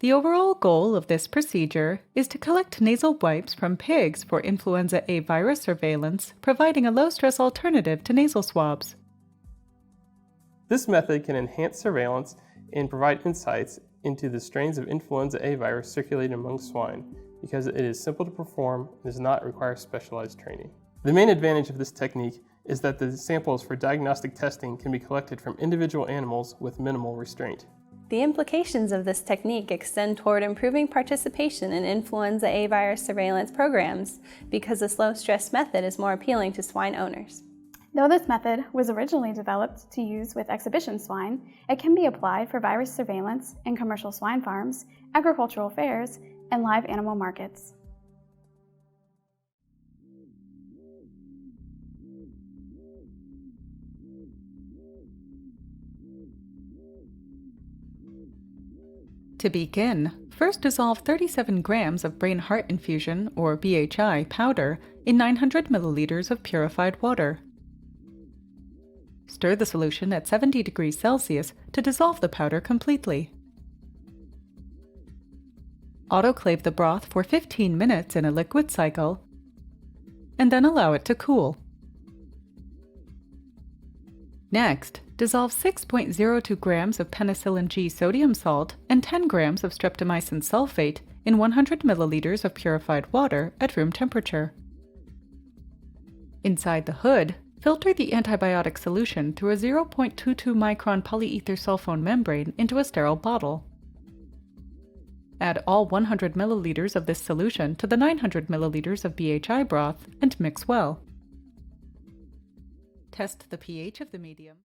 The overall goal of this procedure is to collect nasal wipes from pigs for influenza A virus surveillance, providing a low-stress alternative to nasal swabs. This method can enhance surveillance and provide insights into the strains of influenza A virus circulating among swine because it is simple to perform and does not require specialized training. The main advantage of this technique is that the samples for diagnostic testing can be collected from individual animals with minimal restraint. The implications of this technique extend toward improving participation in influenza A virus surveillance programs because this low-stress method is more appealing to swine owners. Though this method was originally developed to use with exhibition swine, it can be applied for virus surveillance in commercial swine farms, agricultural fairs, and live animal markets. To begin, first dissolve 37 grams of brain heart infusion, or BHI, powder in 900 milliliters of purified water. Stir the solution at 70 degrees Celsius to dissolve the powder completely. Autoclave the broth for 15 minutes in a liquid cycle, and then allow it to cool. Next, dissolve 6.02 grams of penicillin G sodium salt and 10 grams of streptomycin sulfate in 100 milliliters of purified water at room temperature. Inside the hood, filter the antibiotic solution through a 0.22 micron polyether sulfone membrane into a sterile bottle. Add all 100 milliliters of this solution to the 900 milliliters of BHI broth and mix well. Test the pH of the medium.